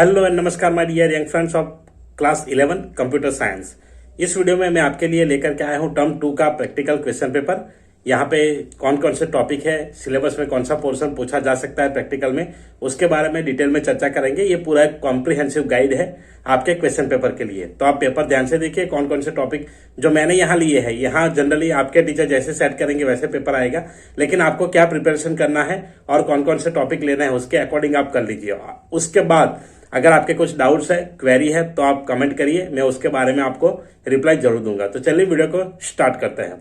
Hello and नमस्कार my dear young friends of class 11 computer science. इस video में मैं आपके लिए लेकर के आया हूं टर्म 2 का प्रैक्टिकल क्वेश्चन पेपर। यहाँ पे कौन कौन से टॉपिक है, सिलेबस में कौन सा पोर्शन पूछा जा सकता है प्रैक्टिकल में, उसके बारे में डिटेल में चर्चा करेंगे। ये पूरा एक कॉम्प्रिहेंसिव गाइड है आपके क्वेश्चन पेपर के लिए। तो आप पेपर ध्यान से देखिए कौन कौन से टॉपिक जो मैंने यहाँ लिए हैं। यहाँ जनरली आपके टीचर जैसे सेट करेंगे वैसे पेपर आएगा, लेकिन आपको क्या प्रिपरेशन करना है और कौन कौन से टॉपिक लेना है उसके अकॉर्डिंग आप कर लीजिए। उसके बाद अगर आपके कुछ डाउट्स है, क्वेरी है, तो आप कमेंट करिए, मैं उसके बारे में आपको रिप्लाई जरूर दूंगा। तो चलिए वीडियो को स्टार्ट करते हैं।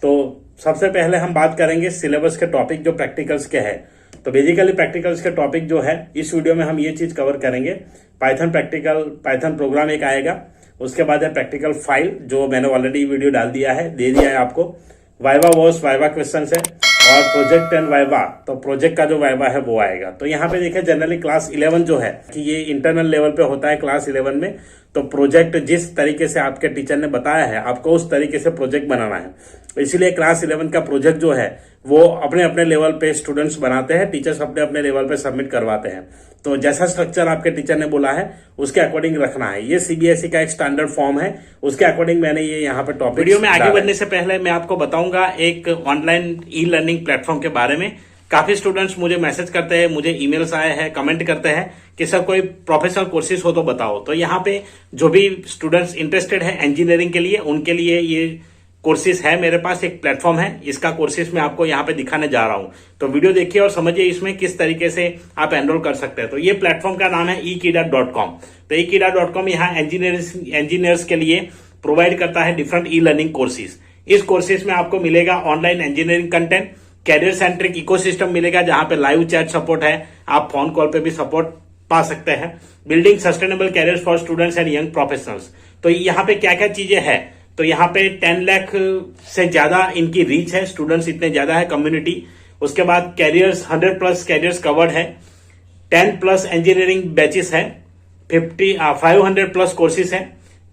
तो सबसे पहले हम बात करेंगे सिलेबस के टॉपिक जो प्रैक्टिकल्स के हैं। तो बेसिकली प्रैक्टिकल्स के टॉपिक जो है इस वीडियो में हम ये चीज कवर करेंगे। पाइथन प्रैक्टिकल, पाइथन प्रोग्राम एक आएगा, उसके बाद है प्रैक्टिकल फाइल जो मैंने ऑलरेडी वीडियो डाल दिया है, दे दिया है आपको। वाइवा वॉस, वाइवा क्वेश्चन है, और प्रोजेक्ट एंड वाइवा, तो प्रोजेक्ट का जो वाइवा है वो आएगा। तो यहाँ पे देखिए जनरली क्लास 11 जो है कि ये इंटरनल लेवल पे होता है क्लास 11 में। तो प्रोजेक्ट जिस तरीके से आपके टीचर ने बताया है आपको उस तरीके से प्रोजेक्ट बनाना है। इसीलिए क्लास 11 का प्रोजेक्ट जो है वो अपने अपने लेवल पे स्टूडेंट्स बनाते हैं, टीचर्स अपने अपने लेवल पे सबमिट करवाते हैं। तो जैसा स्ट्रक्चर आपके टीचर ने बोला है उसके अकॉर्डिंग रखना है। ये सीबीएसई का एक स्टैंडर्ड फॉर्म है, उसके अकॉर्डिंग मैंने ये यहाँ पे टॉपिक। वीडियो में आगे बढ़ने से पहले मैं आपको बताऊंगा एक ऑनलाइन ई लर्निंग प्लेटफॉर्म के बारे में। काफी स्टूडेंट्स मुझे मैसेज करते हैं, मुझे ईमेल्स आए हैं, कमेंट करते हैं कि सर कोई प्रोफेशनल कोर्सेज हो तो बताओ। तो यहाँ पे जो भी स्टूडेंट्स इंटरेस्टेड है इंजीनियरिंग के लिए, उनके लिए ये कोर्सेज है। मेरे पास एक प्लेटफॉर्म है, इसका कोर्सेज मैं आपको यहाँ पे दिखाने जा रहा हूँ। तो वीडियो देखिए और समझिए इसमें किस तरीके से आप एनरोल कर सकते हैं। तो ये प्लेटफॉर्म का नाम है ekeeda.com। तो ekeeda.com यहाँ इंजीनियर्स के लिए प्रोवाइड करता है डिफरेंट ई लर्निंग कोर्सेज। इस कोर्सेज में आपको मिलेगा online engineering content, career centric ecosystem मिलेगा जहां पे लाइव चैट सपोर्ट है, आप फोन कॉल पे भी सपोर्ट पा सकते हैं, building sustainable career for students and young professionals. तो यहाँ पे क्या क्या चीजें हैं, तो यहाँ पे 10 लाख से ज्यादा इनकी रीच है, स्टूडेंट्स इतने ज्यादा है, कम्युनिटी। उसके बाद कैरियर्स 100+ कैरियर्स कवर्ड है, 10+ इंजीनियरिंग बैचेस है, 500+ कोर्सेज है,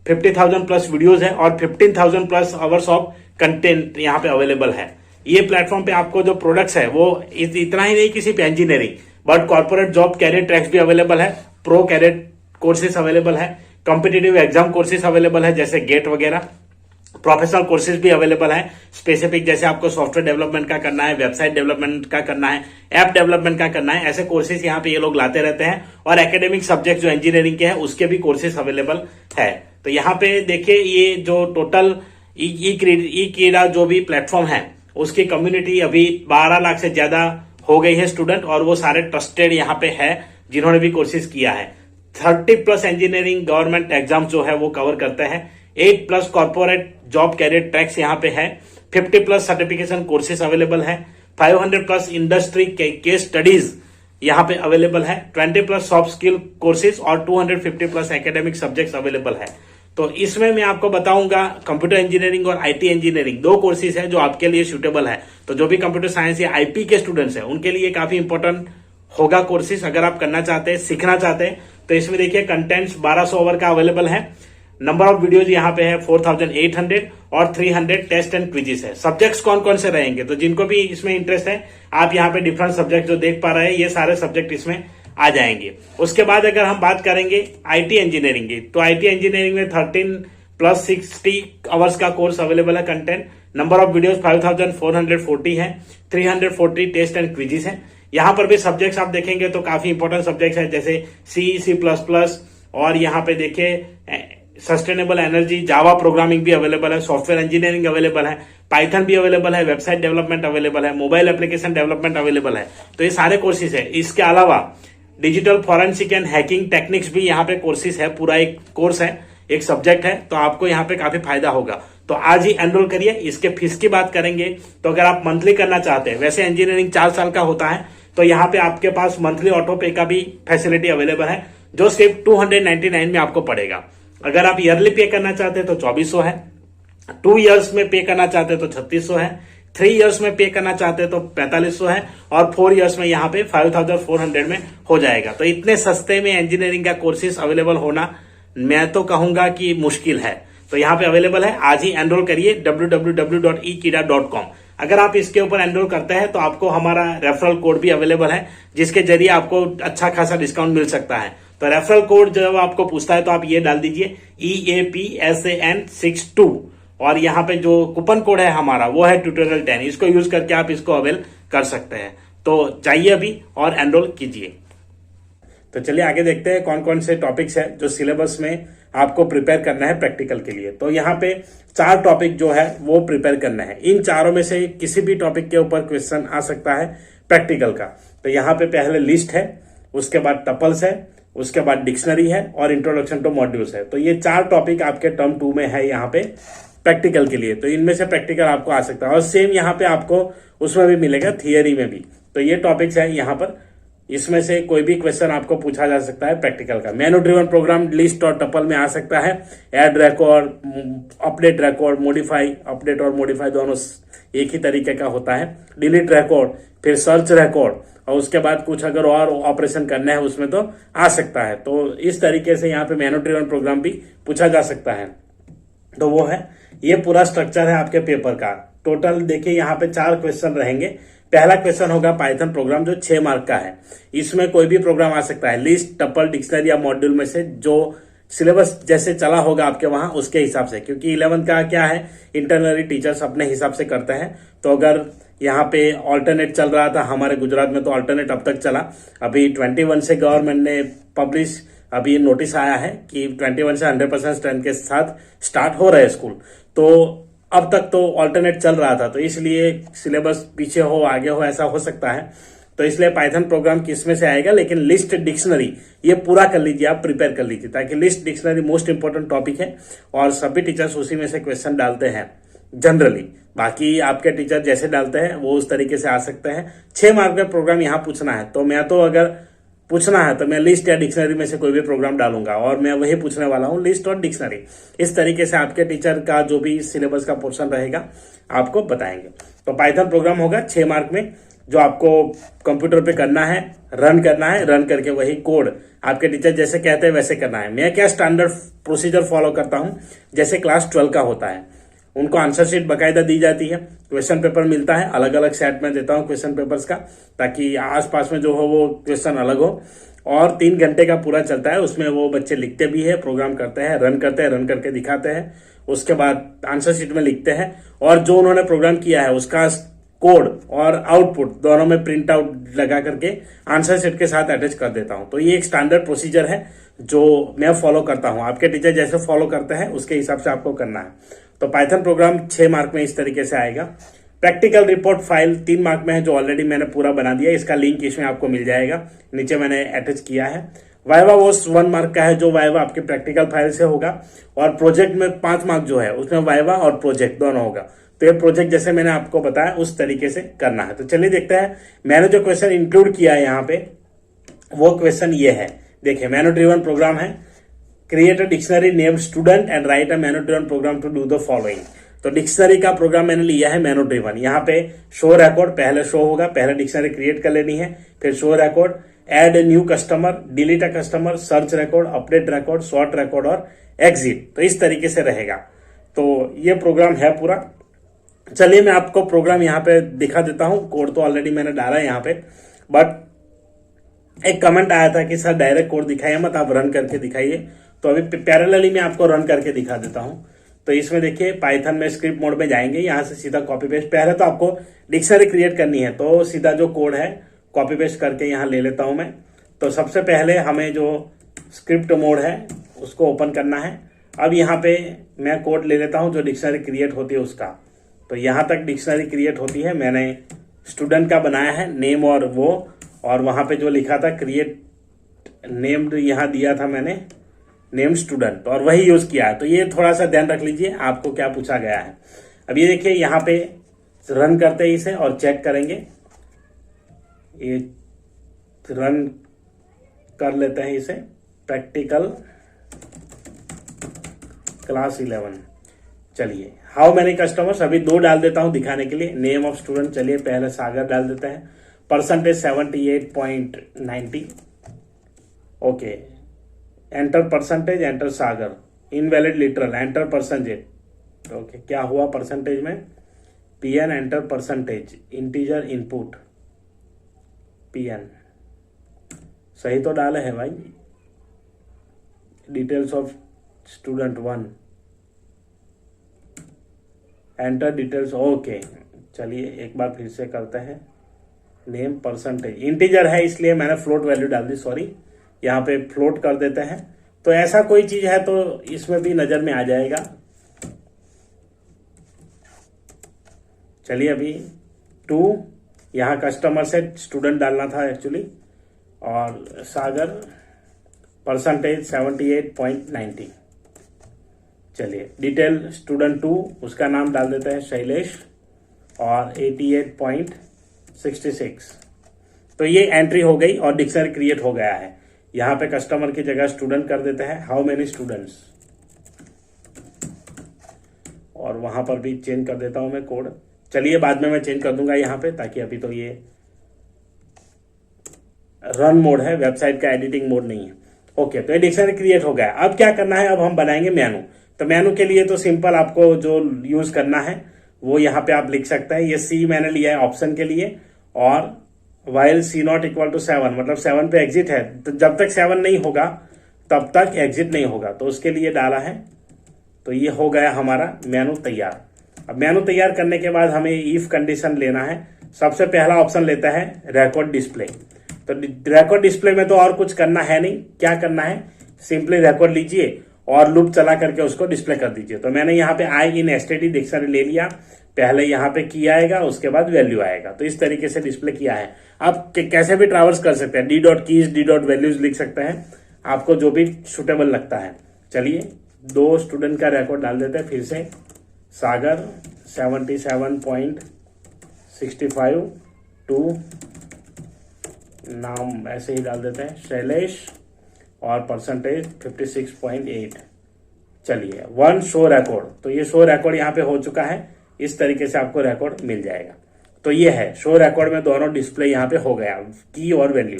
50,000+ वीडियोज है और 15,000+ आवर्स ऑफ कंटेंट यहाँ पे अवेलेबल है। ये प्लेटफॉर्म पे आपको जो प्रोडक्ट्स है वो इतना ही नहीं कि सिर्फ engineering but corporate job career tracks भी अवेलेबल है, प्रो कैरियर कोर्सेज अवेलेबल है, कॉम्पिटिटिव एग्जाम कोर्सेज अवेलेबल है जैसे गेट वगैरह, प्रोफेशनल कोर्सेज भी अवेलेबल है स्पेसिफिक, जैसे आपको सॉफ्टवेयर डेवलपमेंट का करना है, वेबसाइट डेवलपमेंट का करना है, ऐप डेवलपमेंट का करना है, ऐसे कोर्सेज यहाँ पे ये लोग लाते रहते हैं। और एकेडमिक सब्जेक्ट जो इंजीनियरिंग के हैं उसके भी कोर्सेज अवेलेबल है। तो यहाँ पे देखिए ये जो टोटल ekeeda जो भी प्लेटफॉर्म है उसकी कम्युनिटी अभी 12 लाख से ज्यादा हो गई है स्टूडेंट, और वो सारे ट्रस्टेड यहाँ पे है जिन्होंने भी कोर्सेज किया है। 30+ इंजीनियरिंग गवर्नमेंट एग्जाम जो है वो कवर करते हैं, 8+ कॉर्पोरेट जॉब कैरियर ट्रैक्स यहाँ पे है, 50+ सर्टिफिकेशन कोर्सेज अवेलेबल है, 500+ इंडस्ट्री केस स्टडीज यहाँ पे अवेलेबल है, 20+ सॉफ्ट स्किल कोर्सेज और 250+ एकेडमिक सब्जेक्ट्स अवेलेबल है। तो इसमें मैं आपको बताऊंगा कंप्यूटर इंजीनियरिंग और आईटी इंजीनियरिंग, दो कोर्सेज है जो आपके लिए सूटेबल है। तो जो भी कंप्यूटर साइंस या आईपी के स्टूडेंट्स हैं उनके लिए काफी इंपॉर्टेंट होगा कोर्सेज, अगर आप करना चाहते हैं, सीखना चाहते हैं। तो इसमें देखिए कंटेंट्स 1200 आवर का अवेलेबल है, नंबर ऑफ वीडियोज यहाँ पे है 4800 और 300 टेस्ट एंड क्विजेस है। सब्जेक्ट्स कौन कौन से रहेंगे, तो जिनको भी इसमें इंटरेस्ट है आप यहाँ पे डिफरेंट सब्जेक्ट जो देख पा रहे हैं ये सारे सब्जेक्ट इसमें आ जाएंगे। उसके बाद अगर हम बात करेंगे आईटी इंजीनियरिंग की, तो आईटी इंजीनियरिंग में 13+60 आवर्स का कोर्स अवेलेबल है कंटेंट, नंबर ऑफ वीडियोस 5440 है, 340 टेस्ट एंड क्विजेस है। यहाँ पर भी सब्जेक्ट्स आप देखेंगे तो काफी इंपॉर्टेंट सब्जेक्ट्स है जैसे C++, और यहाँ पे देखिए सस्टेनेबल एनर्जी, जावा प्रोग्रामिंग भी अवेलेबल है, सॉफ्टवेयर इंजीनियरिंग अवेलेबल है, पाइथन भी अवेलेबल है, वेबसाइट डेवलपमेंट अवेलेबल है, मोबाइल एप्लीकेशन डेवलपमेंट अवेलेबल है। तो ये सारे कोर्सेज है। इसके अलावा digital forensic and hacking techniques भी यहाँ पे कोर्सेज है, पूरा एक कोर्स है, एक सब्जेक्ट है। तो आपको यहाँ पे काफी फायदा होगा। तो आज ही एनरोल करिए। इसके फीस की बात करेंगे तो अगर आप मंथली करना चाहते हैं, वैसे इंजीनियरिंग 4 साल का होता है, तो यहाँ पे आपके पास मंथली ऑटो पे का भी फैसिलिटी अवेलेबल है जो सिर्फ 299 में आपको पड़ेगा। अगर आप ईयरली पे करना चाहते हैं तो 2400 है, 2 इयर्स में पे करना चाहते हैं तो 3600 है, 3 इयर्स में पे करना चाहते हैं तो 4500 है, और 4 इयर्स में यहाँ पे 5400 में हो जाएगा। तो इतने सस्ते में इंजीनियरिंग का कोर्सेज अवेलेबल होना मैं तो कहूंगा कि मुश्किल है। तो यहाँ पे अवेलेबल है, आज ही एनरोल करिए www.ekeeda.com। अगर आप इसके ऊपर एनरोल करते हैं तो आपको हमारा रेफरल कोड भी अवेलेबल है जिसके जरिए आपको अच्छा खासा डिस्काउंट मिल सकता है। तो रेफरल कोड जब आपको पूछता है तो आप ये डाल दीजिए EAPSAN62 और यहाँ पे जो कूपन कोड है हमारा वो है ट्यूटोरियल 10। इसको यूज करके आप इसको अवेल कर सकते हैं। तो जाइए अभी और एनरोल कीजिए। तो चलिए आगे देखते हैं कौन कौन से टॉपिक्स है जो सिलेबस में आपको प्रिपेयर करना है प्रैक्टिकल के लिए। तो यहाँ पे 4 टॉपिक जो है वो प्रिपेयर करना है। इन चारों में से किसी भी टॉपिक के ऊपर क्वेश्चन आ सकता है प्रैक्टिकल का। तो यहाँ पे पहले लिस्ट है, उसके बाद टपल्स है, उसके बाद डिक्शनरी है और इंट्रोडक्शन टू मॉड्यूल्स है। तो ये 4 टॉपिक आपके टर्म 2 में है यहाँ पे प्रैक्टिकल के लिए। तो इनमें से प्रैक्टिकल आपको आ सकता है और सेम यहाँ पे आपको उसमें भी मिलेगा, थियरी में भी। तो ये टॉपिक्स है यहाँ पर, इसमें से कोई भी क्वेश्चन आपको पूछा जा सकता है प्रैक्टिकल का। मेनू ड्रिवन प्रोग्राम लिस्ट और टपल में आ सकता है। Add record, update record, modify, update और मॉडिफाई दोनों एक ही तरीके का होता है। डिलीट रिकॉर्ड, फिर सर्च रिकॉर्ड और उसके बाद कुछ अगर और ऑपरेशन करना है उसमें तो आ सकता है। तो इस तरीके से यहाँ पे मेनू ड्रिवन प्रोग्राम भी पूछा जा सकता है। तो वो है, ये पूरा स्ट्रक्चर है आपके पेपर का। टोटल देखिए यहाँ पे 4 क्वेश्चन रहेंगे। पहला क्वेश्चन होगा पाइथन प्रोग्राम जो 6 मार्क का है। इसमें कोई भी प्रोग्राम आ सकता है, लिस्ट, टपल, डिक्शनरी या मॉड्यूल में से, जो सिलेबस जैसे चला होगा आपके वहां उसके हिसाब से। क्योंकि 11 का क्या है, इंटरनली टीचर्स अपने हिसाब से करते हैं। तो अगर यहाँ पे ऑल्टरनेट चल रहा था हमारे गुजरात में, तो ऑल्टरनेट अब तक चला। अभी 21 से गवर्नमेंट ने पब्लिश अभी नोटिस आया है कि 21 से 100% स्ट्रेंथ के साथ स्टार्ट हो रहे स्कूल। तो अब तक तो ऑल्टरनेट चल रहा था, तो इसलिए सिलेबस पीछे हो आगे हो ऐसा हो सकता है। तो इसलिए पाइथन प्रोग्राम किसमें से आएगा, लेकिन लिस्ट, डिक्शनरी ये पूरा कर लीजिए, आप प्रिपेयर कर लीजिए, ताकि list, dictionary most important topic है और सभी टीचर्स उसी में से क्वेश्चन डालते हैं जनरली। बाकी आपके टीचर जैसे डालते हैं वो उस तरीके से आ सकते हैं। 6 मार्क का प्रोग्राम यहाँ पूछना है, तो मैं तो अगर पूछना है तो मैं लिस्ट या डिक्शनरी में से कोई भी प्रोग्राम डालूंगा और मैं वही पूछने वाला हूं, लिस्ट और डिक्शनरी। इस तरीके से आपके टीचर का जो भी सिलेबस का पोर्शन रहेगा आपको बताएंगे। तो पाइथन प्रोग्राम होगा 6 मार्क में, जो आपको कंप्यूटर पे करना है, रन करना है, रन करके वही कोड आपके टीचर जैसे कहते हैं वैसे करना है। मैं क्या स्टैंडर्ड प्रोसीजर फॉलो करता हूं, जैसे क्लास 12 का होता है। उनको आंसर शीट बकायदा दी जाती है, क्वेश्चन पेपर मिलता है, अलग अलग सेट में देता हूं क्वेश्चन पेपर्स का, ताकि आसपास में जो हो वो क्वेश्चन अलग हो। और 3 घंटे का पूरा चलता है, उसमें वो बच्चे लिखते भी है, प्रोग्राम करते हैं, रन करते हैं, रन करके दिखाते हैं, उसके बाद आंसर शीट में लिखते हैं और जो उन्होंने प्रोग्राम किया है उसका कोड और आउटपुट दोनों में प्रिंट आउट लगा करके आंसर शीट के साथ अटैच कर देता हूं। तो ये एक स्टैंडर्ड प्रोसीजर है जो मैं फॉलो करता हूं। आपके टीचर जैसे फॉलो करते हैं उसके हिसाब से आपको करना है। तो पाइथन प्रोग्राम 6 मार्क में इस तरीके से आएगा। प्रैक्टिकल रिपोर्ट फाइल 3 मार्क में है, जो ऑलरेडी मैंने पूरा बना दिया। इसका लिंक इसमें आपको मिल जाएगा, नीचे मैंने अटैच किया है। वाइवा वो 1 मार्क का है, जो वाइवा आपके प्रैक्टिकल फाइल से होगा। और प्रोजेक्ट में 5 मार्क जो है उसमें वाइवा और प्रोजेक्ट दोनों होगा। तो ये प्रोजेक्ट जैसे मैंने आपको बताया उस तरीके से करना है। तो चलिए देखते हैं, मैंने जो क्वेश्चन इंक्लूड किया है यहाँ पे वो क्वेश्चन ये है। देखिए, मेनू ड्रिवन प्रोग्राम है। Create a dictionary name student and write a menu driven program to do the following. तो डिक्शनरी का प्रोग्राम मैंने लिया है मेनू ड्रिवन। यहाँ पे शो रिकॉर्ड पहले शो होगा, पहले डिक्शनरी क्रिएट कर लेनी है, फिर show record, add new customer, delete a customer, search record, update record, sort record और एग्जिट। तो इस तरीके से रहेगा। तो ये प्रोग्राम है पूरा। चलिए मैं आपको प्रोग्राम यहाँ पे दिखा देता हूँ। कोड तो ऑलरेडी मैंने डाला है यहाँ पे, बट एक कमेंट आया था कि सर डायरेक्ट कोड दिखाइए मत, आप रन करके दिखाइए। तो अभी पैरेलली मैं आपको रन करके दिखा देता हूं। तो इसमें देखिए, पाइथन में स्क्रिप्ट मोड में जाएंगे, यहां से सीधा कॉपी पेस्ट। पहले तो आपको डिक्शनरी क्रिएट करनी है, तो सीधा जो कोड है कॉपी पेस्ट करके यहां ले लेता हूं मैं। तो सबसे पहले हमें जो स्क्रिप्ट मोड है उसको ओपन करना है। अब यहाँ पे मैं कोड ले लेता हूं जो डिक्शनरी क्रिएट होती है उसका। तो यहां तक डिक्शनरी क्रिएट होती है, मैंने स्टूडेंट का बनाया है नेम और वो, और वहां पे जो लिखा था क्रिएट नेम, यहाँ दिया था मैंने नेम स्टूडेंट, और वही यूज किया है। तो ये थोड़ा सा ध्यान रख लीजिए आपको क्या पूछा गया है। अब ये देखिए, यहाँ पे रन करते हैं इसे और चेक करेंगे। ये रन कर लेते हैं इसे, प्रैक्टिकल क्लास 11। चलिए, हाउ मेनी कस्टमर्स, अभी 2 डाल देता हूं दिखाने के लिए। नेम ऑफ स्टूडेंट, चलिए पहले सागर डाल देते हैं। Percentage 78.90। Okay, enter percentage, enter Sagar. Invalid literal, enter percentage. Okay, क्या हुआ परसेंटेज में? PN, enter percentage, integer input PN. सही तो डाले है भाई, details of student 1, enter details. Okay, चलिए एक बार फिर से करते हैं। नेम परसेंटेज, इंटीजर है इसलिए मैंने फ्लोट वैल्यू डाल दी, सॉरी, यहाँ पे फ्लोट कर देते हैं। तो ऐसा कोई चीज है तो इसमें भी नजर में आ जाएगा। चलिए अभी 2, यहाँ कस्टमर से स्टूडेंट डालना था एक्चुअली, और सागर परसेंटेज 78.90। चलिए डिटेल स्टूडेंट 2, उसका नाम डाल देते हैं शैलेश, और 88.66। तो ये एंट्री हो गई और डिक्शनरी क्रिएट हो गया है। यहाँ पे कस्टमर की जगह स्टूडेंट कर देते हैं, हाउ मेनी स्टूडेंट्स, और वहां पर भी चेंज कर देता हूं मैं कोड। चलिए बाद में मैं चेंज कर दूंगा यहाँ पे, ताकि अभी तो ये रन मोड है, वेबसाइट का एडिटिंग मोड नहीं है। ओके, तो ये डिक्शनरी क्रिएट हो गया। अब क्या करना है, अब हम बनाएंगे मेनू। तो मेनू के लिए तो सिंपल आपको जो यूज करना है वो यहाँ पे आप लिख सकते हैं। ये सी मैंने लिया है ऑप्शन के लिए, और while C not equal to 7, मतलब 7 पे एग्जिट है, तो जब तक 7 नहीं होगा तब तक एग्जिट नहीं होगा, तो उसके लिए डाला है। तो ये हो गया हमारा मेनू तैयार। अब मेनू तैयार करने के बाद हमें इफ कंडीशन लेना है। सबसे पहला ऑप्शन लेता है रिकॉर्ड डिस्प्ले। तो रिकॉर्ड डिस्प्ले में तो और कुछ करना है नहीं, क्या करना है, सिंपली रिकॉर्ड लीजिए और लूप चला करके उसको डिस्प्ले कर दीजिए। तो मैंने यहाँ पे आई इन एसटीडी डिक्शनरी ले लिया, पहले यहाँ पे की आएगा, उसके बाद वैल्यू आएगा। तो इस तरीके से डिस्प्ले किया है। आप कैसे भी ट्रैवर्स कर सकते हैं, D dot keys D dot values लिख सकते हैं, आपको जो भी सुटेबल लगता है। चलिए 2 स्टूडेंट का रिकॉर्ड डाल देते हैं फिर से, सागर 77.65, 2 नाम ऐसे ही डाल देते हैं शैलेश, और परसेंटेज 56.8। चलिए 1 शो रिकॉर्ड। तो ये शो रिकॉर्ड यहाँ पे हो चुका है, इस तरीके से आपको रिकॉर्ड मिल जाएगा। तो ये है शो रिकॉर्ड में दोनों डिस्प्ले यहाँ पे हो गया, की और वैल्यू।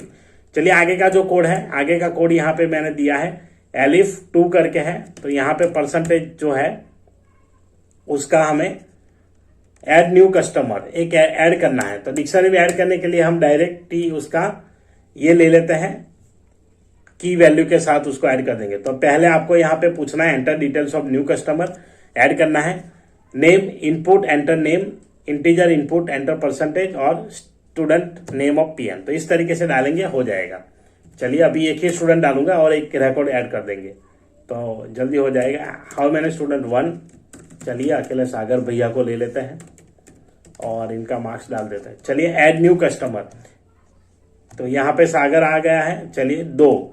चलिए आगे का जो कोड है, आगे का कोड यहाँ पे मैंने दिया है एलिफ 2 करके है। तो यहाँ पे परसेंटेज जो है उसका हमें ऐड न्यू कस्टमर एक ऐड करना है। तो डिक्शनरी में ऐड करने के लिए हम डायरेक्ट ही उसका ये ले लेते हैं, की वैल्यू के साथ उसको ऐड कर देंगे। तो पहले आपको यहाँ पे पूछना है enter details of new customer, add करना है name input, enter name, integer input, enter percentage, और स्टूडेंट नेम ऑफ पीएन। तो इस तरीके से डालेंगे, हो जाएगा। चलिए अभी एक ही स्टूडेंट डालूंगा और एक रिकॉर्ड ऐड कर देंगे, तो जल्दी हो जाएगा। How many student 1। चलिए अकेले सागर भैया को ले लेते हैं और इनका मार्क्स डाल देते हैं। चलिए ऐड न्यू कस्टमर, तो यहाँ पे सागर आ गया है। चलिए 2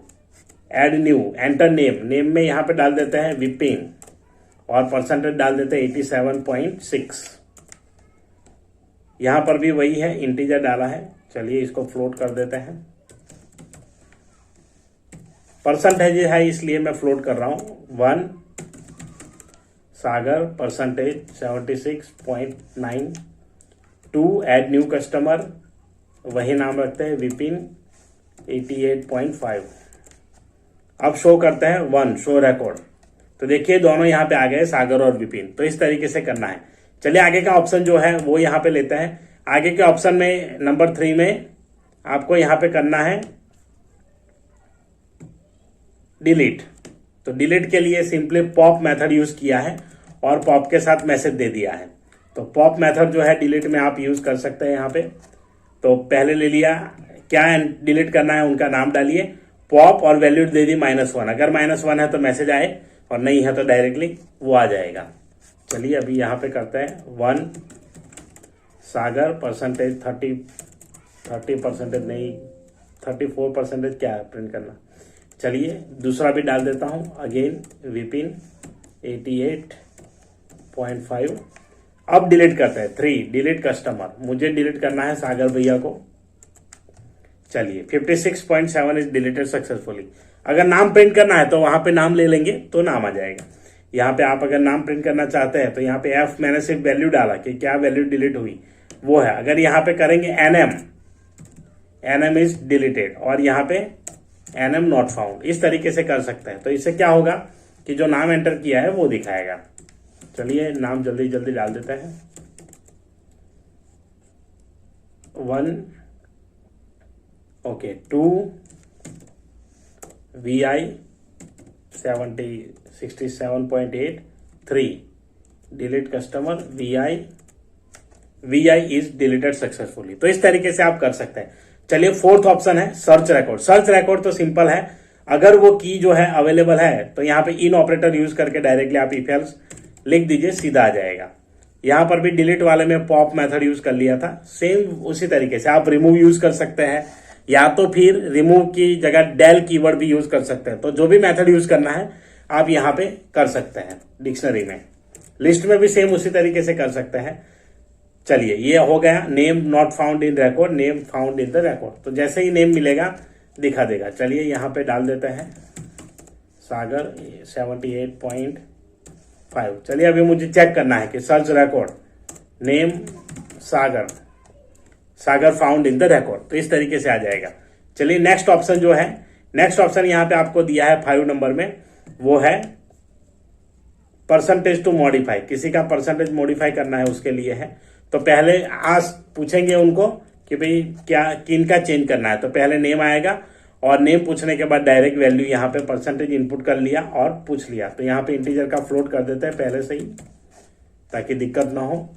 add new, enter name, name में यहाँ पे डाल देते हैं विपिन, और परसेंटेज डाल देते हैं 87.6। यहां पर भी वही है, इंटीजर डाला है। चलिए इसको फ्लोट कर देते हैं, परसेंटेज है इसलिए मैं फ्लोट कर रहा हूं। 1 सागर परसेंटेज 76.9, 2 ऐड न्यू कस्टमर, वही नाम रखते हैं विपिन 88.5। अब शो करते हैं 1 शो रिकॉर्ड। तो देखिए दोनों यहाँ पे आ गए, सागर और विपिन। तो इस तरीके से करना है। चलिए आगे का ऑप्शन जो है वो यहाँ पे लेते हैं। आगे के ऑप्शन में नंबर 3 में आपको यहाँ पे करना है डिलीट। तो डिलीट के लिए सिंपली पॉप मेथड यूज किया है और पॉप के साथ मैसेज दे दिया है। तो पॉप मेथड जो है डिलीट में आप यूज कर सकते हैं यहाँ पे। तो पहले ले लिया, क्या डिलीट करना है उनका नाम डालिए, पॉप और वैल्यू दे दी -1। अगर -1 है तो मैसेज आए, और नहीं है तो डायरेक्टली वो आ जाएगा। चलिए अभी यहाँ पे करते हैं 1 सागर परसेंटेज 30% नहीं 34% क्या है प्रिंट करना। चलिए दूसरा भी डाल देता हूँ, अगेन विपिन 88.5। अब डिलीट करते हैं 3 डिलीट कस्टमर, मुझे डिलीट करना है सागर भैया को। चलिए 56.7 इज डिलीटेड सक्सेसफुली। अगर नाम प्रिंट करना है तो वहां पे नाम ले लेंगे तो नाम आ जाएगा। यहाँ पे आप अगर नाम प्रिंट करना चाहते हैं तो यहाँ पे एफ मैंने सिर्फ वैल्यू डाला कि क्या वैल्यू डिलीट हुई वो है। अगर यहाँ पे करेंगे एनएम इज डिलीटेड, और यहाँ पे एनएम नॉट फाउंड, इस तरीके से कर सकते हैं। तो इससे क्या होगा कि जो नाम एंटर किया है वो दिखाएगा। चलिए नाम जल्दी जल्दी डाल देते हैं। 1 okay 2 VI 67.83 delete customer VI is deleted successfully. तो इस तरीके से आप कर सकते हैं। चलिए फोर्थ ऑप्शन है सर्च रिकॉर्ड। सर्च रिकॉर्ड तो सिंपल है, अगर वो की जो है अवेलेबल है तो यहाँ पे इन ऑपरेटर यूज करके डायरेक्टली आप इफ एल्स लिख दीजिए, सीधा आ जाएगा। यहाँ पर भी डिलीट वाले में पॉप मेथड यूज कर लिया था, सेम उसी तरीके से आप रिमूव यूज कर सकते हैं, या तो फिर रिमूव की जगह डेल कीवर्ड भी यूज कर सकते हैं। तो जो भी मेथड यूज करना है आप यहाँ पे कर सकते हैं। डिक्शनरी में, लिस्ट में भी सेम उसी तरीके से कर सकते हैं। चलिए ये हो गया name not found in record, name found in the record. तो जैसे ही नेम मिलेगा दिखा देगा। चलिए यहाँ पे डाल देते हैं सागर 78.5। चलिए अभी मुझे चेक करना है कि search record name Sagar found in the record, तो इस तरीके से आ जाएगा। चलिए नेक्स्ट ऑप्शन जो है, नेक्स्ट ऑप्शन यहाँ पे आपको दिया है 5 नंबर में, वो है परसेंटेज टू मॉडिफाई। किसी का परसेंटेज मॉडिफाई करना है उसके लिए है। तो पहले आज पूछेंगे उनको कि भाई क्या किन का चेंज करना है। तो पहले नेम आएगा और नेम पूछने के बाद डायरेक्ट वैल्यू यहाँ पे परसेंटेज इनपुट कर लिया और पूछ लिया। तो यहाँ पे इंटीजर का फ्लोट कर देते हैं पहले से ही ताकि दिक्कत ना हो।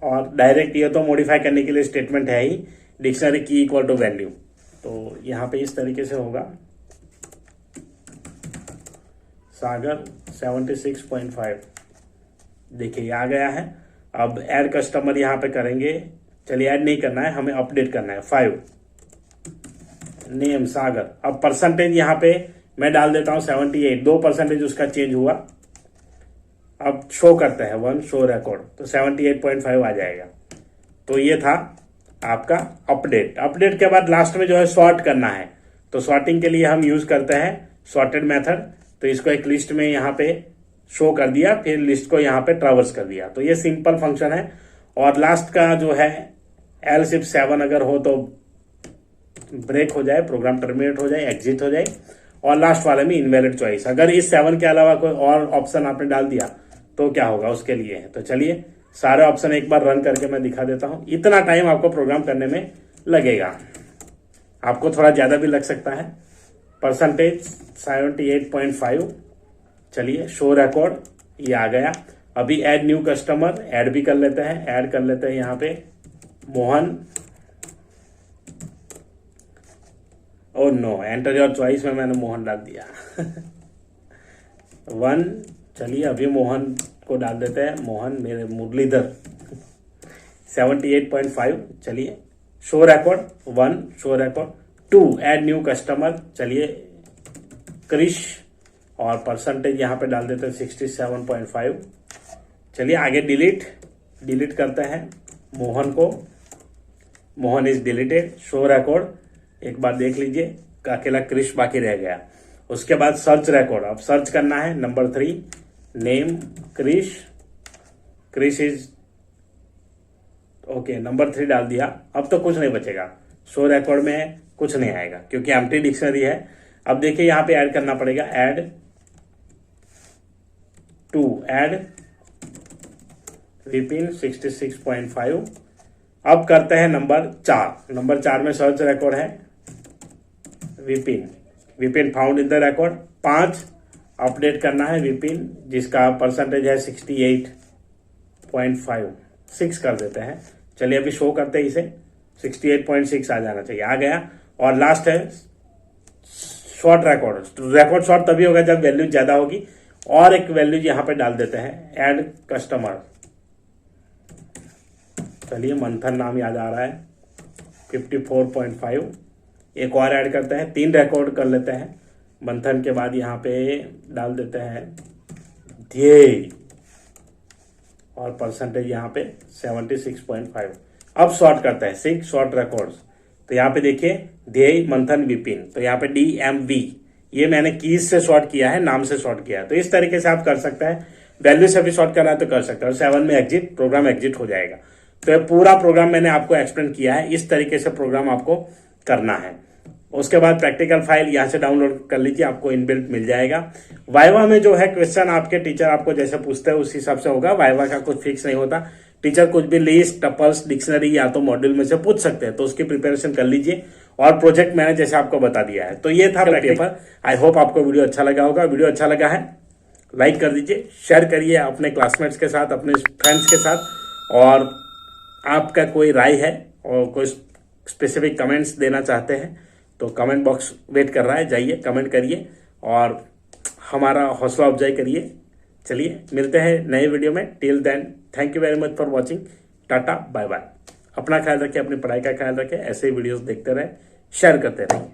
और डायरेक्ट ये तो मॉडिफाई करने के लिए स्टेटमेंट है ही, डिक्शनरी की इक्वल टू वैल्यू। तो यहाँ पे इस तरीके से होगा सागर 76.5। देखिए आ गया है। अब ऐड कस्टमर यहाँ पे करेंगे। चलिए ऐड नहीं करना है, हमें अपडेट करना है 5 नेम सागर। अब परसेंटेज यहाँ पे मैं डाल देता हूँ 78, 2% उसका चेंज हुआ। अब शो करते हैं 1 शो रिकॉर्ड, तो 78.5 आ जाएगा। तो ये था आपका अपडेट। अपडेट के बाद लास्ट में जो है सॉर्ट करना है। तो सॉर्टिंग के लिए हम यूज करते हैं सॉर्टेड मेथड। तो इसको एक लिस्ट में यहाँ पे शो कर दिया, फिर लिस्ट को यहाँ पे ट्रावर्स कर दिया। तो ये सिंपल फंक्शन है। और लास्ट का जो है एल्स इफ 7 अगर हो तो ब्रेक हो जाए, प्रोग्राम टर्मिनेट हो जाए, एग्जिट हो जाए। और लास्ट वाले में इनवैलिड चॉइस, अगर इस 7 के अलावा कोई और ऑप्शन आपने डाल दिया तो क्या होगा उसके लिए है। तो चलिए सारे ऑप्शन एक बार रन करके मैं दिखा देता हूं। इतना टाइम आपको प्रोग्राम करने में लगेगा, आपको थोड़ा ज्यादा भी लग सकता है। परसेंटेज 78.5। चलिए शो रिकॉर्ड ये आ गया। अभी ऐड न्यू कस्टमर ऐड भी कर लेते हैं। ऐड कर लेते हैं यहाँ पे Mohan. Oh no, enter your choice में मैंने मोहन डाल दिया 1। चलिए अभी मोहन को डाल देते हैं, मोहन मेरे मुरलीधर 78.5। चलिए show record 1 show record 2 add new customer. चलिए क्रिश और परसेंटेज यहाँ पे डाल देते हैं 67.5। चलिए आगे डिलीट करते हैं मोहन को, Mohan is deleted. Show record एक बार देख लीजिए, अकेला क्रिश बाकी रह गया। उसके बाद सर्च रिकॉर्ड, अब सर्च करना है number 3 name Krish is okay, number 3 डाल दिया। अब तो कुछ नहीं बचेगा, शो रिकॉर्ड में कुछ नहीं आएगा क्योंकि एम्प्टी डिक्शनरी है। अब देखिए यहाँ पे ऐड करना पड़ेगा, ऐड विपिन 66.5। अब करते हैं नंबर 4। नंबर 4 में सर्च रिकॉर्ड है Vipin found in the record. 5 update करना है विपिन जिसका परसेंटेज है 68.5, 6 कर देते हैं। चलिए अभी शो करते हैं इसे, 68.6 आ जाना चाहिए, आ गया। और लास्ट है शॉर्ट रिकॉर्ड शॉर्ट तभी होगा जब वैल्यू ज्यादा होगी। और एक वैल्यू यहां पे डाल देते हैं ऐड कस्टमर। चलिए मंथन नाम याद आ रहा है 54.5। एक और ऐड करते हैं, 3 रिकॉर्ड कर लेते हैं। मंथन के बाद यहाँ पे डाल देते हैं ध्येय और परसेंटेज यहाँ पे 76.5। अब शॉर्ट करते हैं 6 शॉर्ट रिकॉर्ड्स। तो यहाँ पे देखिए ध्येय मंथन विपिन, तो यहाँ पे DMV ये मैंने कीज से शॉर्ट किया है, नाम से शॉर्ट किया है। तो इस तरीके से आप कर सकते हैं। वैल्यू से भी शॉर्ट करना है तो कर सकते हैं। और 7 में एग्जिट, प्रोग्राम एग्जिट हो जाएगा। तो ये पूरा प्रोग्राम मैंने आपको एक्सप्लेन किया है, इस तरीके से प्रोग्राम आपको करना है। उसके बाद प्रैक्टिकल फाइल यहाँ से डाउनलोड कर लीजिए, आपको इनबिल्ट मिल जाएगा। वाइवा में जो है क्वेश्चन आपके टीचर आपको जैसे पूछते हैं उस हिसाब से होगा। वाइवा का कुछ फिक्स नहीं होता, टीचर कुछ भी लिस्ट टपल्स डिक्शनरी या तो मॉड्यूल में से पूछ सकते हैं, तो उसकी प्रिपरेशन कर लीजिए। और प्रोजेक्ट मैंने जैसे आपको बता दिया है। तो ये था पेपर। आई होप आपको वीडियो अच्छा लगा होगा। वीडियो अच्छा लगा है लाइक कर दीजिए, शेयर करिए अपने क्लासमेट्स के साथ, अपने फ्रेंड्स के साथ। और आपका कोई राय है और कोई स्पेसिफिक कमेंट्स देना चाहते हैं तो कमेंट बॉक्स वेट कर रहा है, जाइए कमेंट करिए और हमारा हौसला अफजाई करिए। चलिए मिलते हैं नए वीडियो में। Till then thank you very much for watching. Tata bye bye. अपना ख्याल रखें, अपनी पढ़ाई का ख्याल रखें। ऐसे ही वीडियोस देखते रहें, शेयर करते रहिए।